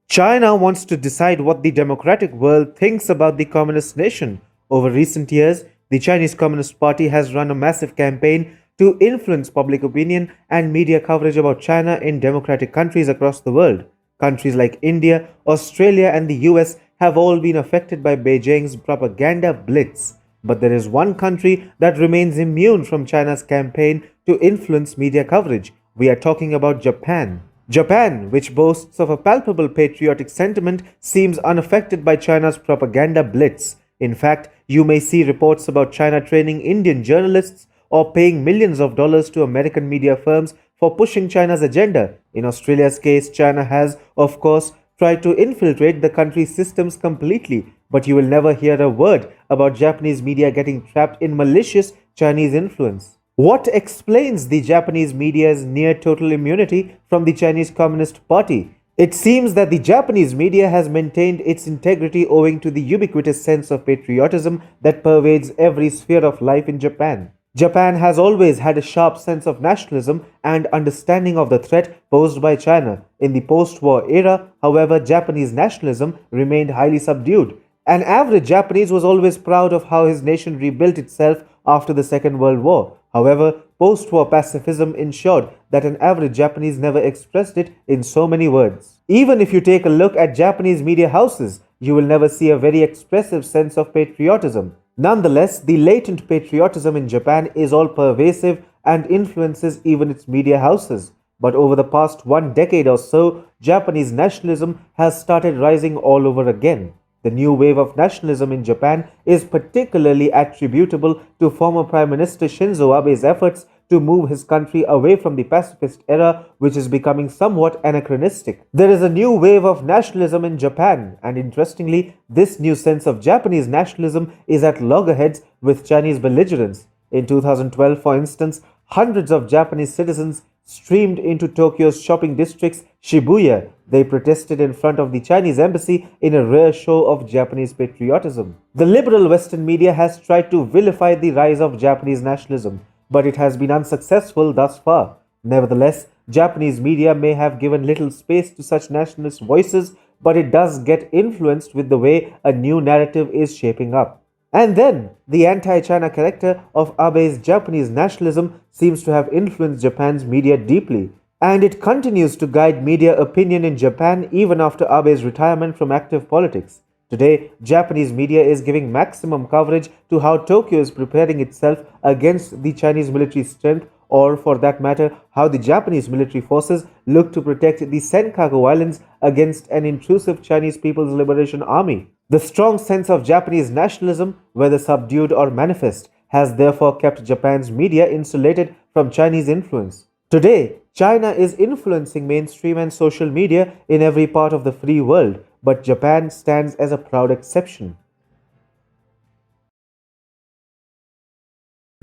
China wants to decide what the democratic world thinks about the communist nation. Over recent years, the Chinese Communist Party has run a massive campaign to influence public opinion and media coverage about China in democratic countries across the world. Countries like India, Australia, and the US have all been affected by Beijing's propaganda blitz. But there is one country that remains immune from China's campaign to influence media coverage. We are talking about Japan. Japan, which boasts of a palpable patriotic sentiment, seems unaffected by China's propaganda blitz. In fact, you may see reports about China training Indian journalists or paying millions of dollars to American media firms for pushing China's agenda. In Australia's case, China has, of course, tried to infiltrate the country's systems completely, but you will never hear a word about Japanese media getting trapped in malicious Chinese influence. What explains the Japanese media's near total immunity from the Chinese Communist Party? It seems that the Japanese media has maintained its integrity owing to the ubiquitous sense of patriotism that pervades every sphere of life in Japan. Japan has always had a sharp sense of nationalism and understanding of the threat posed by China. In the post-war era, however, Japanese nationalism remained highly subdued. An average Japanese was always proud of how his nation rebuilt itself after the Second World War. However, post-war pacifism ensured that an average Japanese never expressed it in so many words. Even if you take a look at Japanese media houses, you will never see a very expressive sense of patriotism. Nonetheless, the latent patriotism in Japan is all pervasive and influences even its media houses. But over the past 1 decade or so, Japanese nationalism has started rising all over again. The new wave of nationalism in Japan is particularly attributable to former Prime Minister Shinzo Abe's efforts to move his country away from the pacifist era, which is becoming somewhat anachronistic. There is a new wave of nationalism in Japan, and interestingly, this new sense of Japanese nationalism is at loggerheads with Chinese belligerence. In 2012, for instance, hundreds of Japanese citizens streamed into Tokyo's shopping districts Shibuya. They protested in front of the Chinese embassy in a rare show of Japanese patriotism. The liberal Western media has tried to vilify the rise of Japanese nationalism, but it has been unsuccessful thus far. Nevertheless, Japanese media may have given little space to such nationalist voices, but it does get influenced with the way a new narrative is shaping up. And then, the anti-China character of Abe's Japanese nationalism seems to have influenced Japan's media deeply, and it continues to guide media opinion in Japan even after Abe's retirement from active politics. Today, Japanese media is giving maximum coverage to how Tokyo is preparing itself against the Chinese military strength, or for that matter, how the Japanese military forces look to protect the Senkaku Islands against an intrusive Chinese People's Liberation Army. The strong sense of Japanese nationalism, whether subdued or manifest, has therefore kept Japan's media insulated from Chinese influence. Today, China is influencing mainstream and social media in every part of the free world, but Japan stands as a proud exception.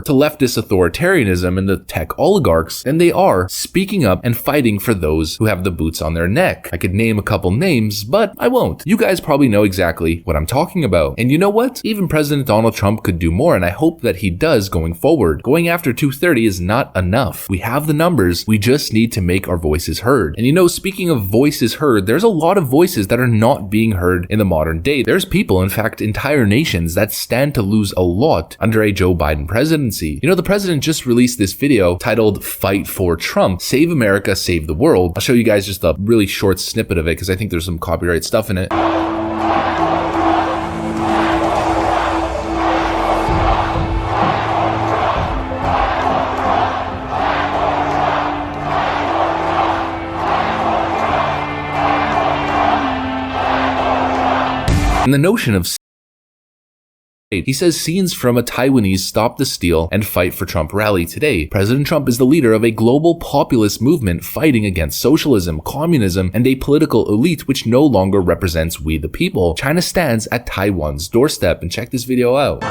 To leftist authoritarianism and the tech oligarchs, and they are speaking up and fighting for those who have the boots on their neck. I could name a couple names, but I won't. You guys probably know exactly what I'm talking about. And you know what? Even President Donald Trump could do more, and I hope that he does going forward. Going after 230 is not enough. We have the numbers, we just need to make our voices heard. And you know, speaking of voices heard, there's a lot of voices that are not being heard in the modern day. There's people, in fact, entire nations that stand to lose a lot under a Joe Biden presidency. You know, the president just released this video titled "Fight for Trump, Save America, Save the World." I'll show you guys just a really short snippet of it because I think there's some copyright stuff in it. And the notion of he says scenes from a Taiwanese Stop the Steal and Fight for Trump rally today. President Trump is the leader of a global populist movement fighting against socialism, communism, and a political elite which no longer represents we the people. China stands at Taiwan's doorstep, and check this video out.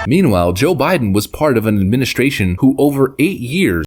Meanwhile, Joe Biden was part of an administration who over 8 years